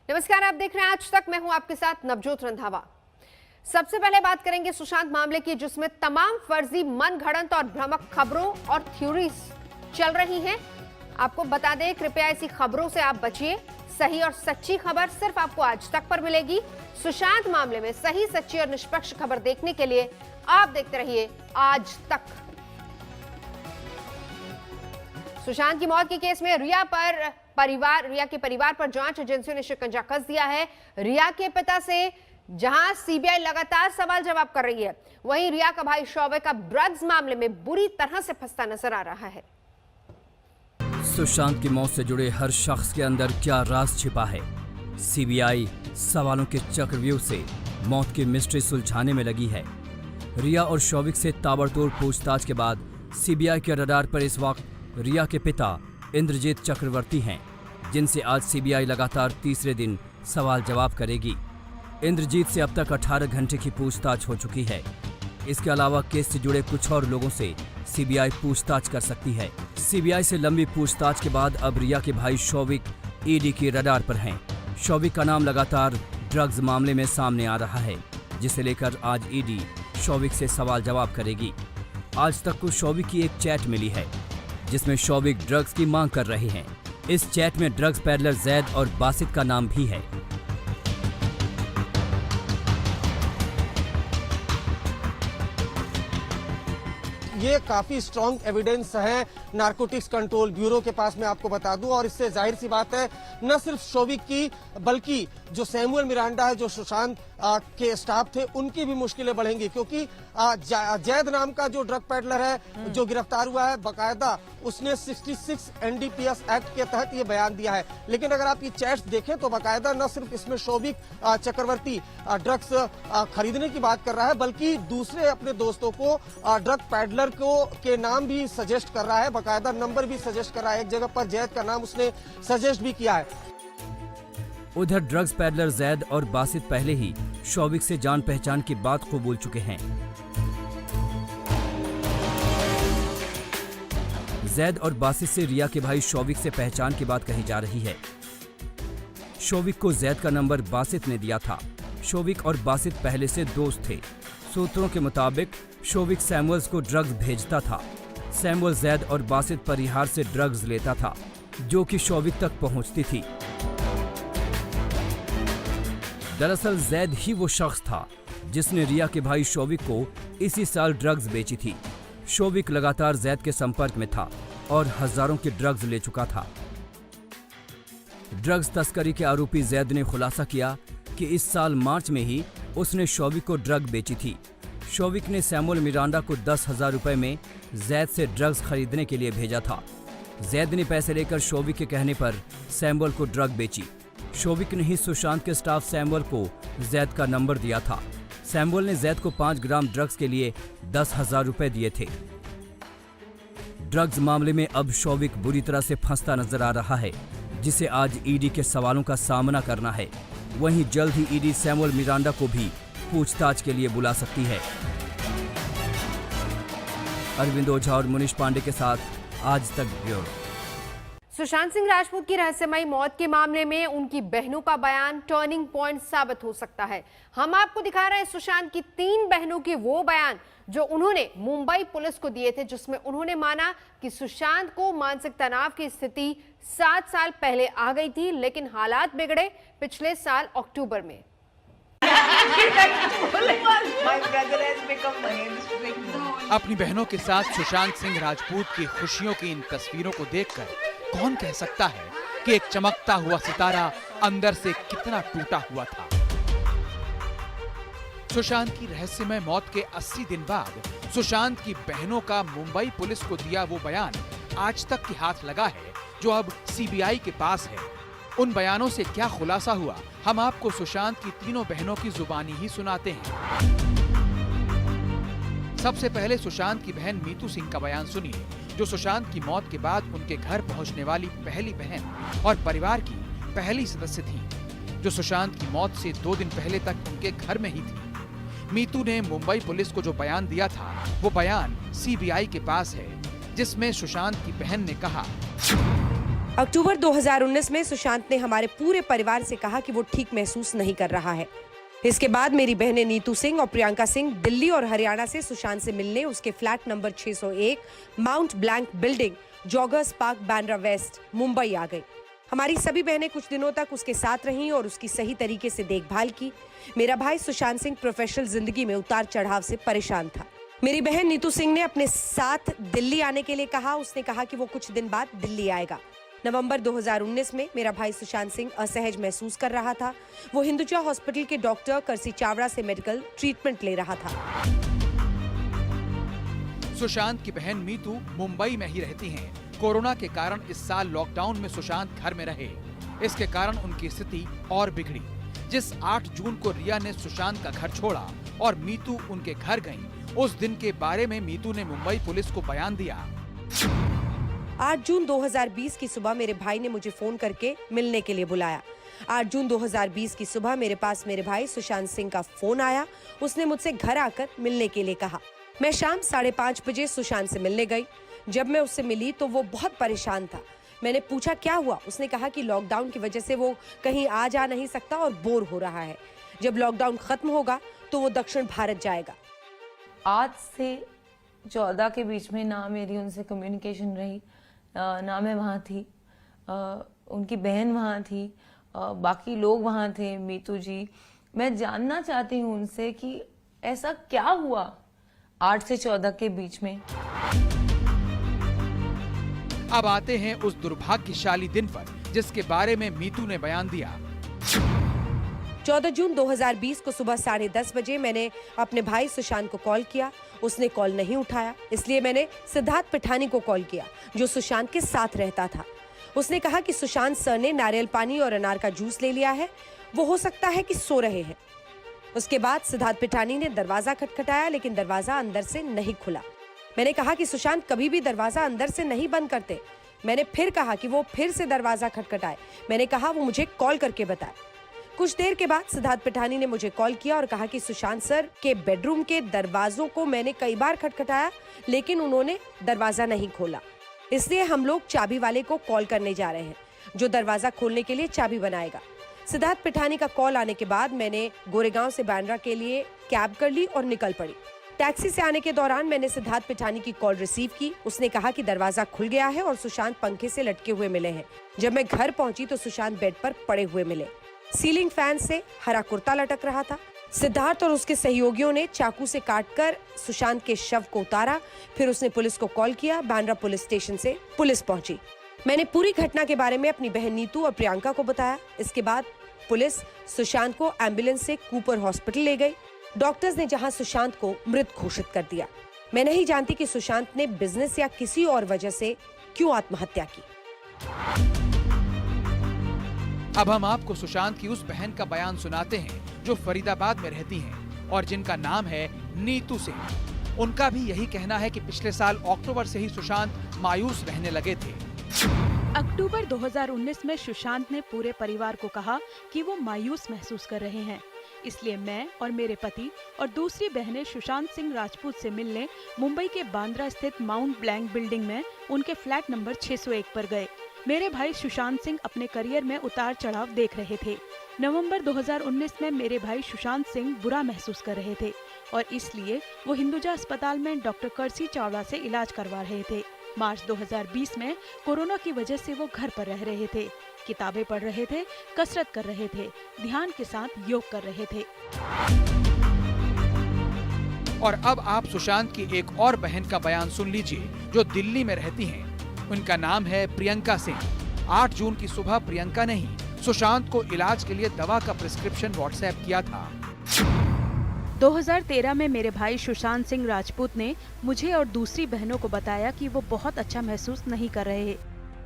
नमस्कार, आप देख रहे हैं आज तक। मैं हूं आपके साथ नवजोत रंधावा। सबसे पहले बात करेंगे सुशांत मामले की, जिसमें तमाम फर्जी, मनगढ़ंत और भ्रामक खबरों और थ्योरीज चल रही हैं। आपको बता दें, कृपया ऐसी खबरों से आप बचिए। सही और सच्ची खबर सिर्फ आपको आज तक पर मिलेगी। सुशांत मामले में सही, सच्ची और निष्पक्ष खबर देखने के लिए आप देखते रहिए आज तक। सुशांत की मौत के केस में रिया के परिवार पर जांच एजेंसियों ने शिकंजा कस दिया है। रिया के पिता से जहां सीबीआई लगातार सवाल जवाब कर रही है, वहीं रिया का भाई शौविक अब ड्रग्स मामले में बुरी तरह से फंसता नजर आ रहा है। सुशांत की मौत से जुड़े हर शख्स के अंदर क्या राज छिपा है? सीबीआई सवालों के चक्रव्यूह से मौत की मिस्ट्री सुलझाने में लगी है। रिया और शौविक से ताबड़तोड़ पूछताछ के बाद सीबीआई के रडार पर इस वक्त रिया के पिता इंद्रजीत चक्रवर्ती हैं, जिनसे आज सीबीआई लगातार तीसरे दिन सवाल जवाब करेगी। इंद्रजीत से अब तक 18 घंटे की पूछताछ हो चुकी है। इसके अलावा केस से जुड़े कुछ और लोगों से सीबीआई पूछताछ कर सकती है। सीबीआई से लंबी पूछताछ के बाद अब रिया के भाई शौविक ईडी के रडार पर हैं। शौविक का नाम लगातार ड्रग्स मामले में सामने आ रहा है, जिसे लेकर आज ईडी शौविक से सवाल जवाब करेगी। आज तक को शौविक की एक चैट मिली है, जिसमें शौविक ड्रग्स की मांग कर रहे हैं। इस चैट में ड्रग्स पैडलर जैद और बासित का नाम भी है। ये काफी स्ट्रॉन्ग एविडेंस है नारकोटिक्स कंट्रोल ब्यूरो के पास, मैं आपको बता दूं। और इससे जाहिर सी बात है, न सिर्फ शौविक की बल्कि जो सैमुअल मिरांडा है, जो सुशांत के स्टाफ थे, उनकी भी मुश्किलें बढ़ेंगी। क्योंकि जैद नाम का जो ड्रग पैडलर है जो गिरफ्तार हुआ है, बकायदा उसने 66 एनडीपीएस एक्ट के तहत ये बयान दिया है। लेकिन अगर आप ये चैट्स देखें तो बकायदा न सिर्फ इसमें शौविक चक्रवर्ती ड्रग्स खरीदने की बात कर रहा है, बल्कि दूसरे अपने दोस्तों को ड्रग पैडलर के नाम भी सजेस्ट कर रहा है, बकायदा नंबर भी सजेस्ट कर रहा है। एक जगह पर जैद का नाम उसने सजेस्ट भी किया है। उधर ड्रग्स पैडलर जैद और बासित पहले ही शौविक से जान पहचान की बात को बोल चुके हैं। जैद और बासित से रिया के भाई शौविक से पहचान की बात कही जा रही है। शौविक को जैद का नंबर बासित ने दिया था। शौविक और बासित पहले से दोस्त थे। सूत्रों के मुताबिक शौविक सैमुअल्स को ड्रग्स भेजता था। सैमुअल जैद और बासित परिहार से ड्रग्स लेता था, जो कि शौविक तक पहुंचती थी। दरअसल जैद ही वो शख्स था जिसने रिया के भाई शौविक को इसी साल ड्रग्स बेची थी। शौविक लगातार जैद के संपर्क में था और हजारों के ड्रग्स ले चुका था। ड्रग्स तस्करी के आरोपी जैद ने खुलासा किया कि इस साल मार्च में ही उसने शौविक को ड्रग बेची थी। शौविक ने सैमुअल मिरांडा को 10,000 रुपए में जैद से ड्रग्स खरीदने के लिए भेजा था। जैद ने पैसे लेकर शौविक के कहने पर सैमुअल को ड्रग बेची। शौविक ने ही सुशांत के स्टाफ सैमुअल को जैद का नंबर दिया था। सैमुअल ने जैद को 5 ग्राम ड्रग्स के लिए 10,000 रुपए दिए थे। ड्रग्स मामले में अब शौविक बुरी तरह से फंसता नजर आ रहा है, जिसे आज ईडी के सवालों का सामना करना है। वहीं जल्द ही ईडी सैमुअल मिरांडा को भी पूछताछ के लिए बुला सकती है। अरविंद ओझा और मुनीश पांडे के साथ आज तक ब्यूरो। सुशांत सिंह राजपूत की रहस्यमयी मौत के मामले में उनकी बहनों का बयान टर्निंग पॉइंट साबित हो सकता है। हम आपको दिखा रहे हैं सुशांत की 3 बहनों के वो बयान जो उन्होंने मुंबई पुलिस को दिए थे, जिसमें उन्होंने माना कि सुशांत को मानसिक तनाव की स्थिति 7 साल पहले आ गई थी, लेकिन हालात बिगड़े पिछले साल अक्टूबर में। अपनी बहनों के साथ सुशांत सिंह राजपूत की खुशियों की इन तस्वीरों को देखकर कौन कह सकता है कि एक चमकता हुआ सितारा अंदर से कितना टूटा हुआ था। सुशांत की रहस्यमय मौत के 80 दिन बाद सुशांत की बहनों का मुंबई पुलिस को दिया वो बयान आज तक के हाथ लगा है, जो अब सीबीआई के पास है। उन बयानों से क्या खुलासा हुआ, हम आपको सुशांत की तीनों बहनों की जुबानी ही सुनाते हैं। सबसे पहले सुशांत की बहन मीतू सिंह का बयान सुनिए, जो सुशांत की मौत के बाद उनके घर पहुंचने वाली पहली बहन और परिवार की पहली सदस्य थी, जो सुशांत की मौत से 2 दिन पहले तक उनके घर में ही थी। मीतू ने मुंबई पुलिस को जो बयान दिया था, वो बयान सीबीआई के पास है, जिसमें सुशांत की बहन ने कहा, अक्टूबर 2019 में सुशांत ने हमारे पूरे परिवार से कहा कि वो ठीक महसूस नहीं कर रहा है। इसके बाद मेरी बहनें नीतू सिंह और प्रियंका सिंह दिल्ली और हरियाणा से सुशांत से मिलने उसके flat number 601 Mount Blanc building, Joggers Park, Bandra West, Mumbai आ गई। हमारी सभी बहनें कुछ दिनों तक उसके साथ रहीं और उसकी सही तरीके से देखभाल की। मेरा भाई सुशांत सिंह प्रोफेशनल जिंदगी में उतार चढ़ाव से परेशान था। मेरी बहन नीतू सिंह ने अपने साथ दिल्ली आने के लिए कहा। उसने कहा कि वो कुछ दिन बाद दिल्ली आएगा। नवंबर 2019 में मेरा भाई सुशांत सिंह असहज महसूस कर रहा था। वो हिंदुजा हॉस्पिटल के डॉक्टर करसी चावड़ा से मेडिकल ट्रीटमेंट ले रहा था। सुशांत की बहन मीतू मुंबई में ही रहती हैं। कोरोना के कारण इस साल लॉकडाउन में सुशांत घर में रहे। इसके कारण उनकी स्थिति और बिगड़ी। जिस 8 जून को रिया ने सुशांत का घर छोड़ा और मीतू उनके घर गईं, उस दिन के बारे में मीतू ने मुंबई पुलिस को बयान दिया। 8 जून 2020 की सुबह मेरे भाई ने मुझे फोन करके मिलने के लिए बुलाया। 8 जून 2020 की सुबह मेरे पास मेरे भाई सुशांत सिंह का फोन आया। उसने मुझसे घर आकर मिलने के लिए कहा। मैं शाम 5:30 बजे सुशांत से मिलने गई। जब मैं उससे मिली तो वो बहुत परेशान था। मैंने पूछा क्या हुआ। उसने कहा कि लॉकडाउन की वजह से वो कहीं आ जा नहीं सकता और बोर हो रहा है। जब लॉकडाउन खत्म होगा तो वो दक्षिण भारत जाएगा। आज से 14 के बीच में ना मेरी उनसे कम्युनिकेशन रही, ना मैं वहाँ थी, उनकी बहन वहाँ थी, बाकी लोग वहाँ थे, मीतू जी। मैं जानना चाहती हूँ उनसे कि ऐसा क्या हुआ 8 से 14 के बीच में। अब आते हैं उस दुर्भाग्यशाली दिन पर जिसके बारे में मीतू ने बयान दिया। 14 जून 2020 को सुबह 10:30 बजे मैंने अपने भाई सुशांत को कॉल किया। उसने कॉल नहीं उठाया, इसलिए मैंने सिद्धार्थ पिठानी को कॉल किया जो सुशांत के साथ रहता था। उसने कहा कि सुशांत सर ने नारियल पानी और अनार का जूस ले लिया है, वो हो सकता है कि सो रहे हैं। उसके बाद सिद्धार्थ पिठानी ने दरवाजा खटखटाया, लेकिन दरवाजा अंदर से नहीं खुला। मैंने कहा कि सुशांत कभी भी दरवाजा अंदर से नहीं बंद करते। मैंने फिर कहा कि वो फिर से दरवाजा खटखटाए। मैंने कहा वो मुझे कॉल करके बताए। कुछ देर के बाद सिद्धार्थ पिठानी ने मुझे कॉल किया और कहा कि सुशांत सर के बेडरूम के दरवाजों को मैंने कई बार खटखटाया, लेकिन उन्होंने दरवाजा नहीं खोला। इसलिए हम लोग चाबी वाले को कॉल करने जा रहे हैं जो दरवाजा खोलने के लिए चाबी बनाएगा। सिद्धार्थ पिठानी का कॉल आने के बाद मैंने गोरेगांव से बांद्रा के लिए कैब कर ली और निकल पड़ी। टैक्सी से आने के दौरान मैंने सिद्धार्थ पिठानी की कॉल रिसीव की। उसने कहा कि दरवाजा खुल गया है और सुशांत पंखे से लटके हुए मिले हैं। जब मैं घर पहुंची तो सुशांत बेड पर पड़े हुए मिले। सीलिंग फैन से हरा कुर्ता लटक रहा था। सिद्धार्थ और उसके सहयोगियों ने चाकू से काटकर सुशांत के शव को उतारा। फिर उसने पुलिस को कॉल किया। बांद्रा पुलिस स्टेशन से पुलिस पहुंची। मैंने पूरी घटना के बारे में अपनी बहन नीतू और प्रियंका को बताया। इसके बाद पुलिस सुशांत को एम्बुलेंस से कूपर हॉस्पिटल ले गई। डॉक्टर्स ने जहां सुशांत को मृत घोषित कर दिया। मैं नहीं जानती कि सुशांत ने बिजनेस या किसी और वजह से क्यों आत्महत्या की। अब हम आपको सुशांत की उस बहन का बयान सुनाते हैं जो फरीदाबाद में रहती हैं और जिनका नाम है नीतू सिंह। उनका भी यही कहना है कि पिछले साल अक्टूबर से ही सुशांत मायूस रहने लगे थे। अक्टूबर 2019 में सुशांत ने पूरे परिवार को कहा कि वो मायूस महसूस कर रहे हैं। इसलिए मैं और मेरे पति और दूसरी बहनें सुशांत सिंह राजपूत से मिलने मुंबई के बांद्रा स्थित माउंट ब्लैंक बिल्डिंग में उनके फ्लैट नंबर 601 पर गए। मेरे भाई सुशांत सिंह अपने करियर में उतार चढ़ाव देख रहे थे। नवंबर 2019 में मेरे भाई सुशांत सिंह बुरा महसूस कर रहे थे और इसलिए वो हिंदुजा अस्पताल में डॉक्टर करसी चावड़ा से इलाज करवा रहे थे। मार्च 2020 में कोरोना की वजह से वो घर पर रह रहे थे, किताबें पढ़ रहे थे, कसरत कर रहे थे, ध्यान के साथ योग कर रहे थे। और अब आप सुशांत की एक और बहन का बयान सुन लीजिए जो दिल्ली में रहती हैं। उनका नाम है प्रियंका सिंह। 8 जून की सुबह प्रियंका ने ही सुशांत को इलाज के लिए दवा का प्रिस्क्रिप्शन व्हाट्सएप किया था। 2013 में मेरे भाई सुशांत सिंह राजपूत ने मुझे और दूसरी बहनों को बताया कि वो बहुत अच्छा महसूस नहीं कर रहे।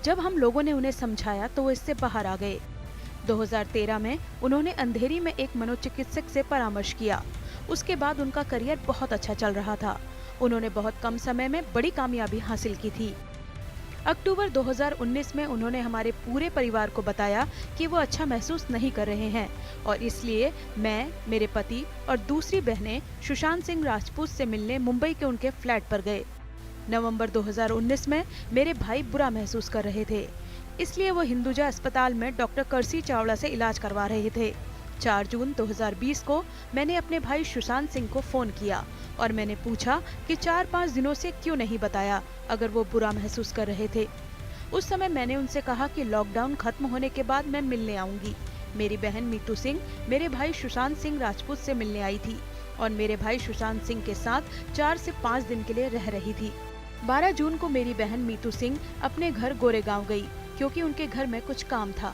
जब हम लोगों ने उन्हें समझाया तो वो इससे बाहर आ गए। 2013 में उन्होंने अंधेरी में एक मनोचिकित्सक से परामर्श किया। उसके बाद उनका करियर बहुत अच्छा चल रहा था। उन्होंने बहुत कम समय में बड़ी कामयाबी हासिल की थी। अक्टूबर 2019 में उन्होंने हमारे पूरे परिवार को बताया कि वो अच्छा महसूस नहीं कर रहे हैं और इसलिए मैं, मेरे पति और दूसरी बहनें सुशांत सिंह राजपूत से मिलने मुंबई के उनके फ्लैट पर गए। नवंबर 2019 में मेरे भाई बुरा महसूस कर रहे थे। इसलिए वो हिंदुजा अस्पताल में डॉक्टर करसी चावड़ा से इलाज करवा रहे थे। 4 जून 2020 को मैंने अपने भाई सुशांत सिंह को फोन किया और मैंने पूछा कि 4-5 दिनों से क्यों नहीं बताया अगर वो बुरा महसूस कर रहे थे। उस समय मैंने उनसे कहा कि लॉकडाउन खत्म होने के बाद मैं मिलने आऊंगी। मेरी बहन मीतू सिंह मेरे भाई सुशांत सिंह राजपूत से मिलने आई थी और मेरे भाई सुशांत सिंह के साथ 4 से 5 दिन के लिए रह रही थी। 12 जून को मेरी बहन मीतू सिंह अपने घर गोरेगांव गई क्योंकि उनके घर में कुछ काम था।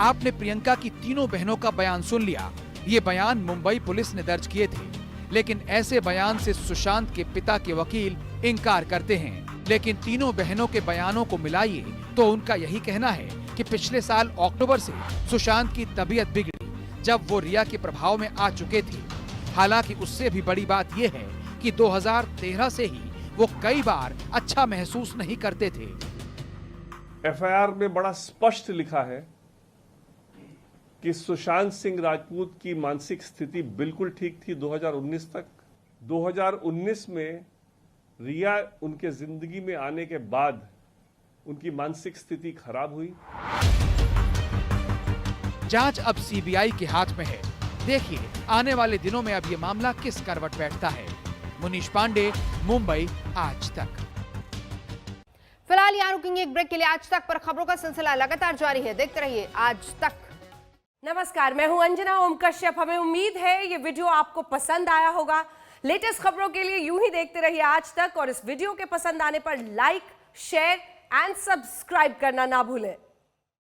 आपने प्रियंका की तीनों बहनों का बयान सुन लिया। ये बयान मुंबई पुलिस ने दर्ज किए थे, लेकिन ऐसे बयान से सुशांत के पिता के वकील इनकार करते हैं। लेकिन तीनों बहनों के बयानों को मिलाइए तो उनका यही कहना है कि पिछले साल अक्टूबर से सुशांत की तबीयत बिगड़ी जब वो रिया के प्रभाव में आ चुके थे। हालांकि उससे भी बड़ी बात यह है कि 2013 से ही वो कई बार अच्छा महसूस नहीं करते थे। एफआईआर में बड़ा स्पष्ट लिखा है कि सुशांत सिंह राजपूत की मानसिक स्थिति बिल्कुल ठीक थी 2019 तक। 2019 में रिया उनके जिंदगी में आने के बाद उनकी मानसिक स्थिति खराब हुई। जांच अब सीबीआई के हाथ में है। देखिए आने वाले दिनों में अब ये मामला किस करवट बैठता है। मुनीश पांडे, मुंबई आज तक। फिलहाल यहाँ रुकेंगे एक ब्रेक के लिए। आज तक पर खबरों का सिलसिला लगातार जारी है, देखते रहिए आज तक। नमस्कार, मैं हूं अंजना ओम कश्यप। हमें उम्मीद है ये वीडियो आपको पसंद आया होगा। लेटेस्ट खबरों के लिए यूं ही देखते रहिए आज तक और इस वीडियो के पसंद आने पर लाइक, शेयर एंड सब्सक्राइब करना ना भूलें।